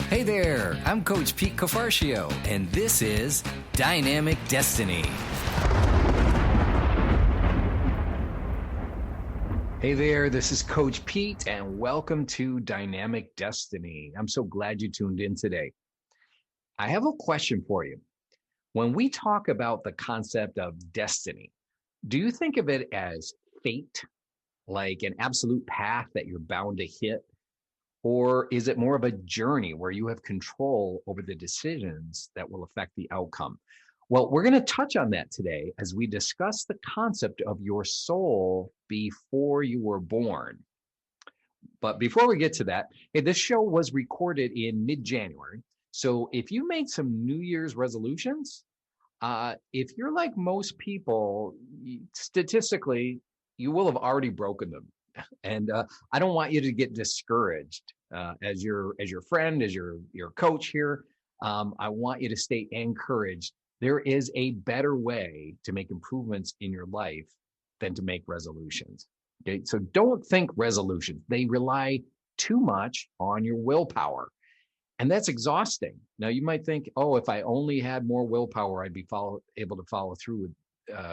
Hey there, I'm Coach Pete Cafarcio, and this is Dynamic Destiny. Hey there, this is Coach Pete, and welcome to Dynamic Destiny. I'm so glad you tuned in today. I have a question for you. When we talk about the concept of destiny, do you think of it as fate, like an absolute path that you're bound to hit? Or is it more of a journey where you have control over the decisions that will affect the outcome? Well, we're going to touch on that today as we discuss the concept of your soul before you were born. But before we get to that, hey, this show was recorded in mid-January. So if you made some New Year's resolutions, if you're like most people, statistically, you will have already broken them. And I don't want you to get discouraged as your friend, as your coach here. I want you to stay encouraged. There is a better way to make improvements in your life than to make resolutions. Okay, so don't think resolutions. They rely too much on your willpower, and that's exhausting. Now you might think, oh, if I only had more willpower, I'd be able to follow through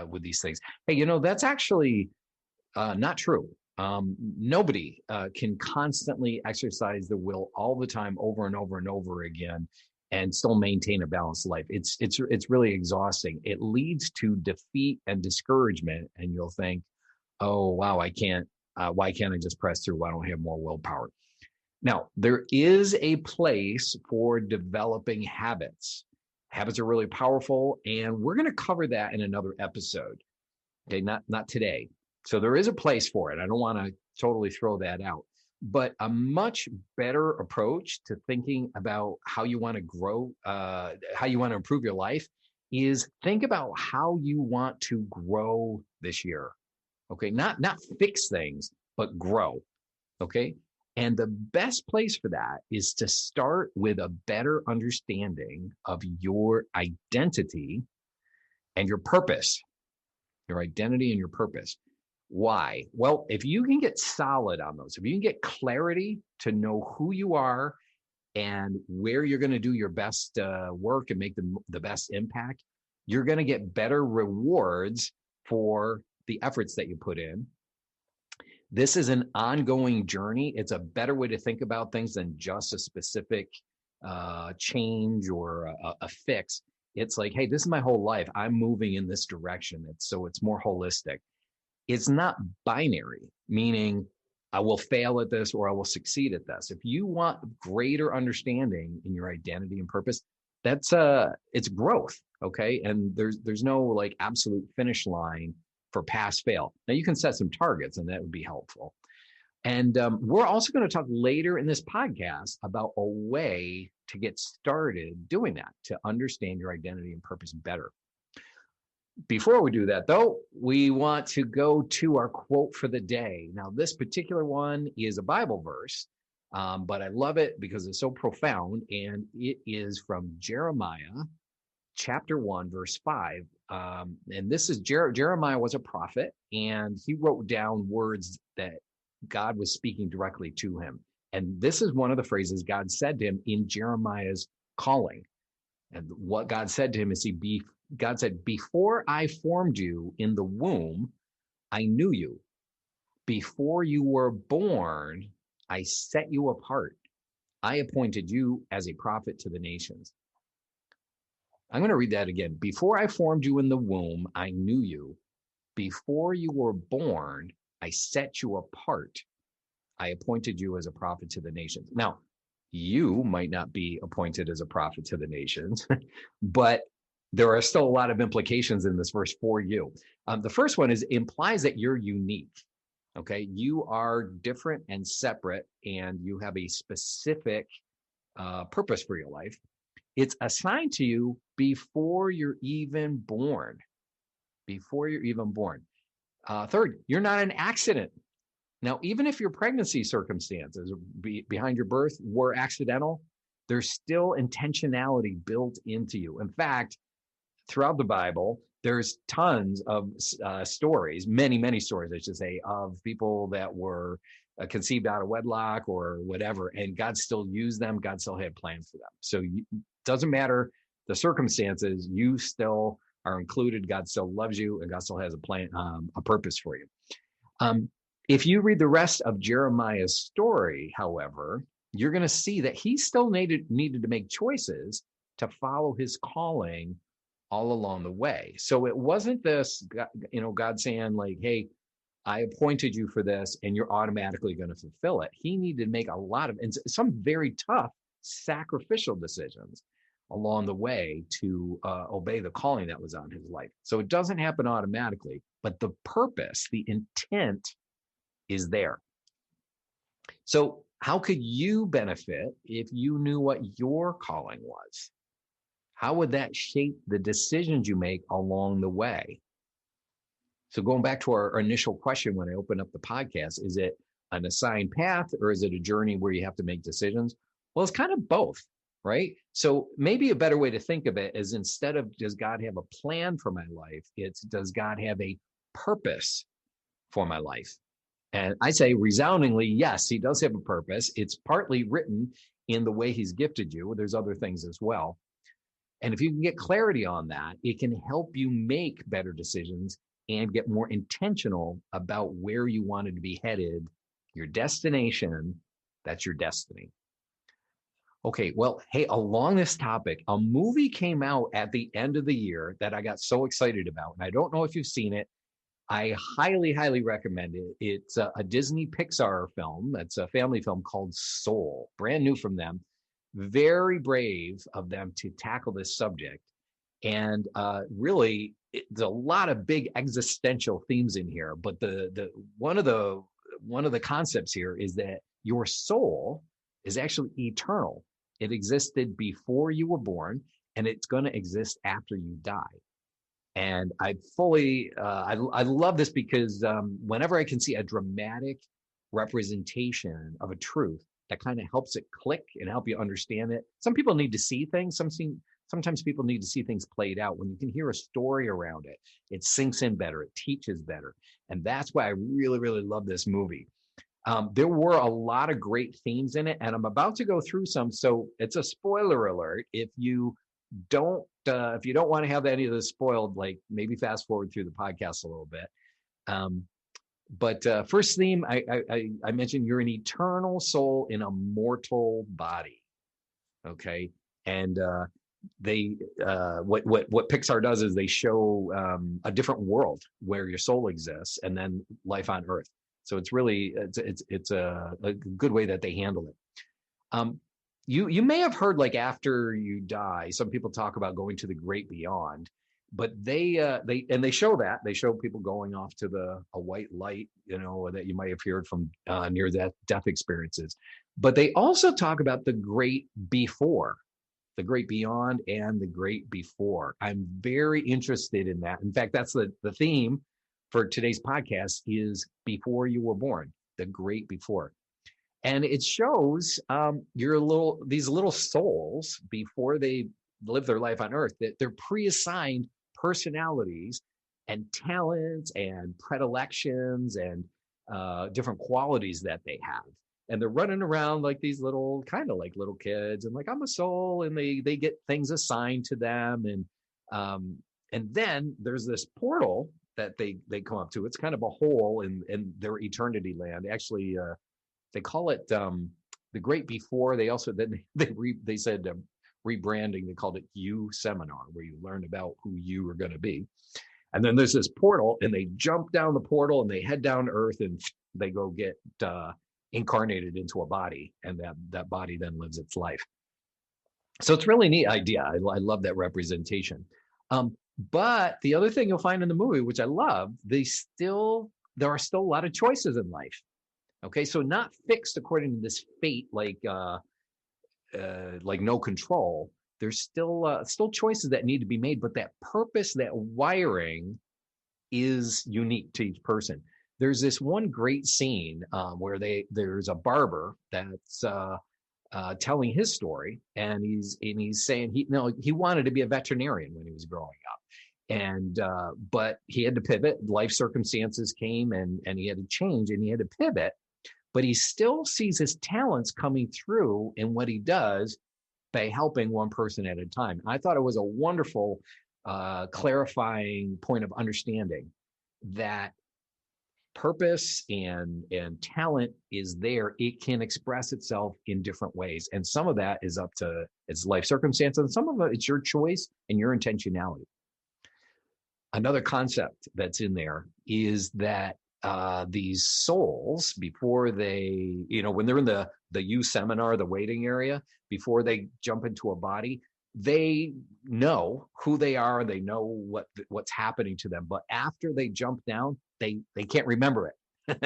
with these things. Hey, that's actually not true. Nobody can constantly exercise the will all the time, over and over and over again, and still maintain a balanced life. It's really exhausting. It leads to defeat and discouragement, and you'll think, oh wow, I can't. Why can't I just press through? I don't have more willpower. Now, there is a place for developing habits. Habits are really powerful, and we're going to cover that in another episode. Okay, not today. So there is a place for it. I don't want to totally throw that out. But a much better approach to thinking about how you want to grow, how you want to improve your life, is think about how you want to grow this year. Okay, not fix things, but grow. Okay, and the best place for that is to start with a better understanding of your identity and your purpose. Your identity and your purpose. Why? Well, if you can get solid on those, if you can get clarity to know who you are and where you're going to do your best work and make the best impact, you're going to get better rewards for the efforts that you put in. This is an ongoing journey. It's a better way to think about things than just a specific change or a fix. It's like, hey, this is my whole life. I'm moving in this direction. It's more holistic. It's not binary, meaning I will fail at this or I will succeed at this. If you want greater understanding in your identity and purpose, it's growth, okay? And there's no like absolute finish line for pass fail. Now you can set some targets, and that would be helpful. And we're also going to talk later in this podcast about a way to get started doing that, to understand your identity and purpose better. Before we do that, though, we want to go to our quote for the day. Now, this particular one is a Bible verse, but I love it because it's so profound, and it is from Jeremiah chapter 1, verse 5. And this is Jeremiah was a prophet, and he wrote down words that God was speaking directly to him. And this is one of the phrases God said to him in Jeremiah's calling. And what God said to him is God said, before I formed you in the womb, I knew you. Before you were born, I set you apart. I appointed you as a prophet to the nations. I'm going to read that again. Before I formed you in the womb, I knew you. Before you were born, I set you apart. I appointed you as a prophet to the nations. Now, you might not be appointed as a prophet to the nations, but there are still a lot of implications in this verse for you. The first one implies that you're unique. Okay, you are different and separate, and you have a specific purpose for your life. It's assigned to you before you're even born. Before you're even born. Third, you're not an accident. Now, even if your pregnancy circumstances behind your birth were accidental, there's still intentionality built into you. In fact, throughout the Bible, there's tons of stories, many stories, I should say, of people that were conceived out of wedlock or whatever, and God still used them. God still had plans for them. So doesn't matter the circumstances, you still are included. God still loves you, and God still has a plan, a purpose for you. If you read the rest of Jeremiah's story, however, you're going to see that he still needed to make choices to follow his calling all along the way. So it wasn't this, God saying like, hey, I appointed you for this and you're automatically going to fulfill it. He needed to make a lot of, and some very tough sacrificial decisions along the way to obey the calling that was on his life. So it doesn't happen automatically, but the purpose, the intent is there. So how could you benefit if you knew what your calling was? How would that shape the decisions you make along the way? So going back to our initial question when I opened up the podcast, is it an assigned path or is it a journey where you have to make decisions? Well, it's kind of both, right? So maybe a better way to think of it is, instead of does God have a plan for my life, it's does God have a purpose for my life? And I say resoundingly, yes, he does have a purpose. It's partly written in the way he's gifted you. There's other things as well. And if you can get clarity on that, it can help you make better decisions and get more intentional about where you wanted to be headed, your destination, that's your destiny. Okay, well, hey, along this topic, a movie came out at the end of the year that I got so excited about. And I don't know if you've seen it. I highly, highly recommend it. It's a Disney Pixar film. It's a family film called Soul, brand new from them. Very brave of them to tackle this subject. And really, there's a lot of big existential themes in here. But the one of the concepts here is that your soul is actually eternal. It existed before you were born, and it's going to exist after you die. And I love this because whenever I can see a dramatic representation of a truth that kind of helps it click and help you understand it. Some people need to see things. Sometimes people need to see things played out. When you can hear a story around it, it sinks in better. It teaches better. And that's why I really, really love this movie. There were a lot of great themes in it, and I'm about to go through some. So it's a spoiler alert. If you don't want to have any of this spoiled, like maybe fast forward through the podcast a little bit. But first theme, I mentioned you're an eternal soul in a mortal body. Okay, and what Pixar does is they show a different world where your soul exists, and then life on Earth. So it's really it's a good way that they handle it. You may have heard, like, after you die, some people talk about going to the great beyond, but they show people going off to a white light, that you might have heard from near death experiences. But they also talk about the great before, the great beyond, and the great before. I'm very interested in that. In fact, that's the theme for today's podcast is before you were born, the great before. And it shows these little souls, before they live their life on Earth, that they're pre-assigned personalities and talents and predilections and different qualities that they have. And they're running around like these little, kind of like little kids, and like, I'm a soul, and they get things assigned to them. And then there's this portal that they come up to. It's kind of a hole in their eternity land. Actually, they call it the Great Before. They also they said rebranding. They called it You Seminar, where you learn about who you are going to be. And then there's this portal, and they jump down the portal and they head down to Earth, and they go get incarnated into a body, and that body then lives its life. So it's a really neat idea. I love that representation. But the other thing you'll find in the movie, which I love, there are still a lot of choices in life. Okay, so not fixed according to this fate, like no control. There's still choices that need to be made, but that purpose, that wiring, is unique to each person. There's this one great scene where there's a barber that's telling his story, and he's saying he wanted to be a veterinarian when he was growing up, and but he had to pivot. Life circumstances came, and he had to change, and he had to pivot. but he still sees his talents coming through in what he does by helping one person at a time. I thought it was a wonderful clarifying point of understanding that purpose and talent is there. It can express itself in different ways, and some of that is up to its life circumstance, and some of it it's your choice and your intentionality. Another concept that's in there is that these souls, before they, when they're in the youth seminar, the waiting area, before they jump into a body, they know who they are, they know what's happening to them. But after they jump down, they can't remember it.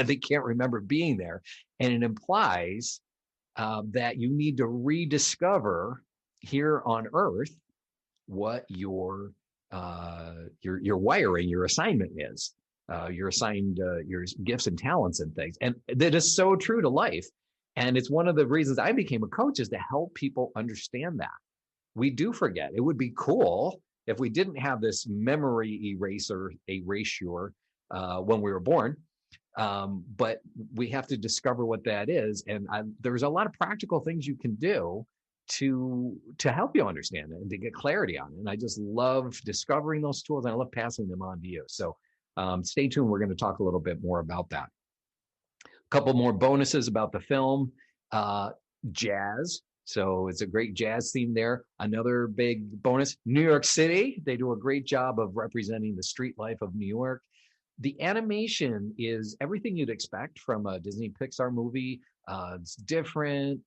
They can't remember being there. And it implies that you need to rediscover here on Earth what your wiring, your assignment is. You're assigned your gifts and talents and things. And that is so true to life. And it's one of the reasons I became a coach, is to help people understand that. We do forget. It would be cool if we didn't have this memory erasure when we were born. But we have to discover what that is. And there's a lot of practical things you can do to help you understand it and to get clarity on it. And I just love discovering those tools, and I love passing them on to you. So stay tuned. We're going to talk a little bit more about that. A couple more bonuses about the film. Jazz. So it's a great jazz theme there. Another big bonus, New York City. They do a great job of representing the street life of New York. The animation is everything you'd expect from a Disney Pixar movie. It's different,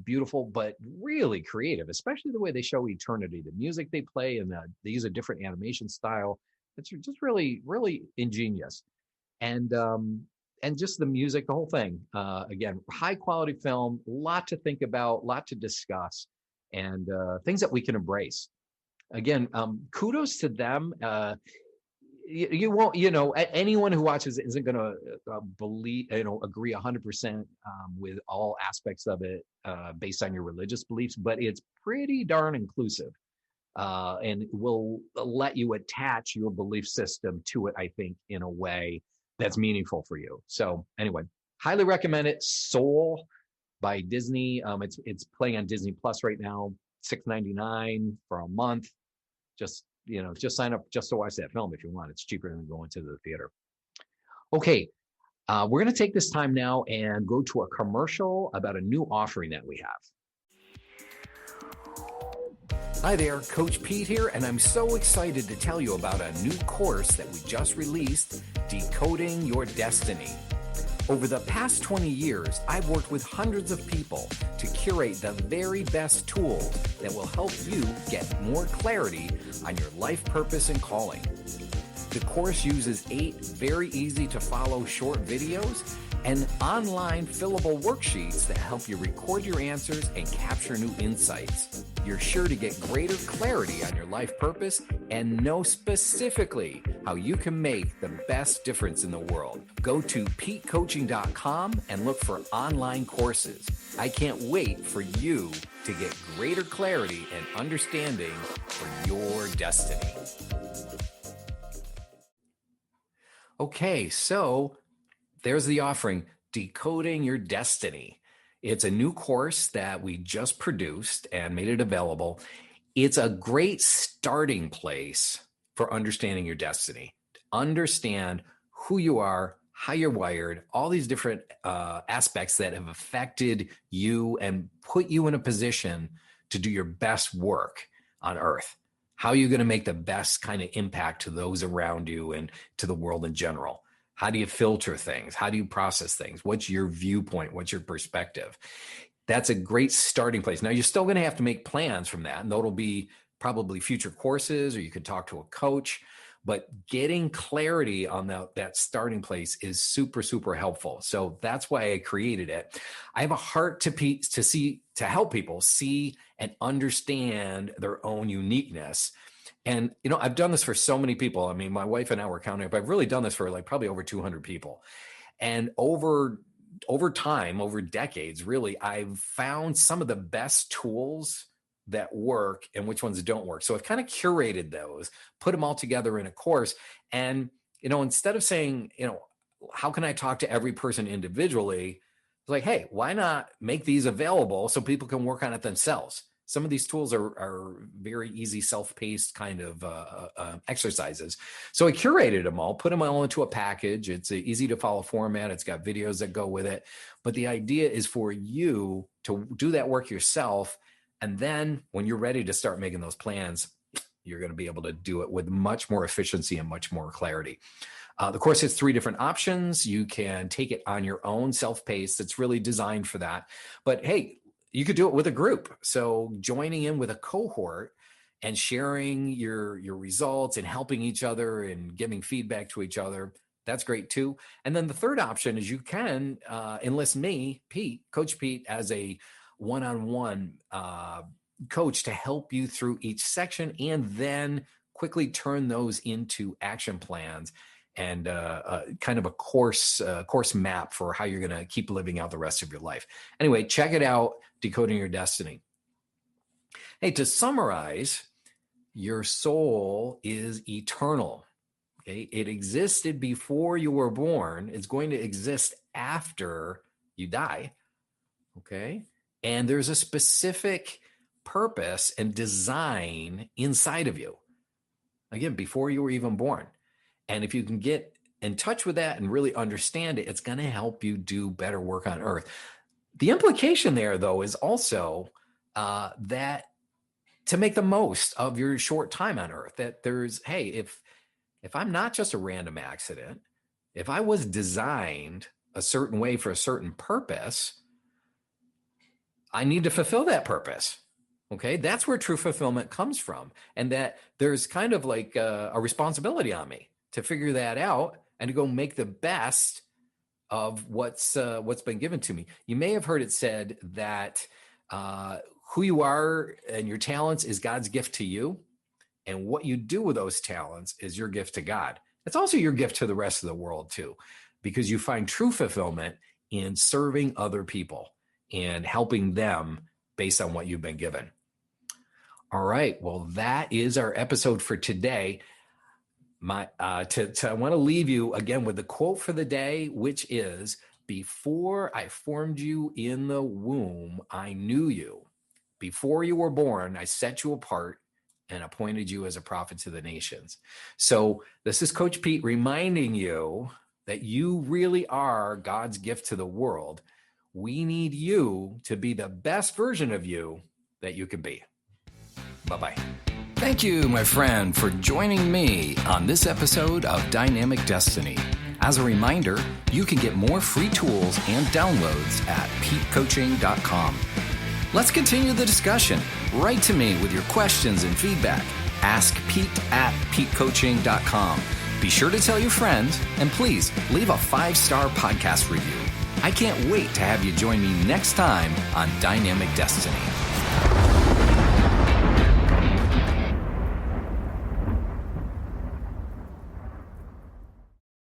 beautiful, but really creative, especially the way they show eternity, the music they play, and they use a different animation style. It's just really, really ingenious. And just the music, the whole thing. Again, high quality film, lot to think about, lot to discuss, and things that we can embrace. Again, kudos to them. You won't, anyone who watches it isn't going to agree 100% with all aspects of it based on your religious beliefs, but it's pretty darn inclusive. And will let you attach your belief system to it, I think, in a way that's meaningful for you. So anyway, highly recommend it. Soul by Disney. It's playing on Disney Plus right now, $6.99 for a month. Just sign up just to watch that film if you want. It's cheaper than going to the theater. Okay, we're going to take this time now and go to a commercial about a new offering that we have. Hi there, Coach Pete here, and I'm so excited to tell you about a new course that we just released, Decoding Your Destiny. Over the past 20 years, I've worked with hundreds of people to curate the very best tools that will help you get more clarity on your life purpose and calling. The course uses 8 very easy to follow short videos and online fillable worksheets that help you record your answers and capture new insights. You're sure to get greater clarity on your life purpose and know specifically how you can make the best difference in the world. Go to petecoaching.com and look for online courses. I can't wait for you to get greater clarity and understanding for your destiny. Okay, so there's the offering, Decoding Your Destiny. It's a new course that we just produced and made it available. It's a great starting place for understanding your destiny. Understand who you are, how you're wired, all these different aspects that have affected you and put you in a position to do your best work on Earth. How are you going to make the best kind of impact to those around you and to the world in general? How do you filter things? How do you process things? What's your viewpoint? What's your perspective? That's a great starting place. Now, you're still going to have to make plans from that, and that'll be probably future courses, or you could talk to a coach. But getting clarity on that starting place is super, super helpful. So that's why I created it. I have a heart to help people see and understand their own uniqueness. And, I've done this for so many people. I mean, my wife and I were counting up. I've really done this for probably over 200 people. And over time, over decades, really, I've found some of the best tools that work and which ones don't work. So I've kind of curated those, put them all together in a course. And, instead of saying, how can I talk to every person individually? It's like, hey, why not make these available so people can work on it themselves? Some of these tools are very easy, self-paced kind of exercises. So I curated them all, put them all into a package. It's an easy to follow format. It's got videos that go with it. But the idea is for you to do that work yourself. And then when you're ready to start making those plans, you're going to be able to do it with much more efficiency and much more clarity. The course has 3 different options. You can take it on your own, self-paced. It's really designed for that. But hey, you could do it with a group. So joining in with a cohort and sharing your results and helping each other and giving feedback to each other, that's great too. And then the third option is you can enlist me, Pete, Coach Pete, as a one-on-one coach to help you through each section and then quickly turn those into action plans and kind of a course map for how you're going to keep living out the rest of your life. Anyway, check it out, Decoding Your Destiny. Hey, to summarize, your soul is eternal. Okay, it existed before you were born. It's going to exist after you die. Okay, and there's a specific purpose and design inside of you. Again, before you were even born. And if you can get in touch with that and really understand it, it's going to help you do better work on earth. The implication there, though, is also that to make the most of your short time on earth, that there's, hey, if I'm not just a random accident, if I was designed a certain way for a certain purpose, I need to fulfill that purpose. Okay, that's where true fulfillment comes from. And that there's kind of like a responsibility on me to figure that out and to go make the best of what's been given to me. You may have heard it said that who you are and your talents is God's gift to you. And what you do with those talents is your gift to God. It's also your gift to the rest of the world too, because you find true fulfillment in serving other people and helping them based on what you've been given. All right. Well, that is our episode for today. I want to leave you again with the quote for the day, which is, before I formed you in the womb, I knew you. Before you were born, I set you apart and appointed you as a prophet to the nations. So this is Coach Pete reminding you that you really are God's gift to the world. We need you to be the best version of you that you can be. Bye-bye. Thank you, my friend, for joining me on this episode of Dynamic Destiny. As a reminder, you can get more free tools and downloads at petecoaching.com. Let's continue the discussion. Write to me with your questions and feedback. Ask Pete at petecoaching.com. Be sure to tell your friends, and please leave a 5-star podcast review. I can't wait to have you join me next time on Dynamic Destiny.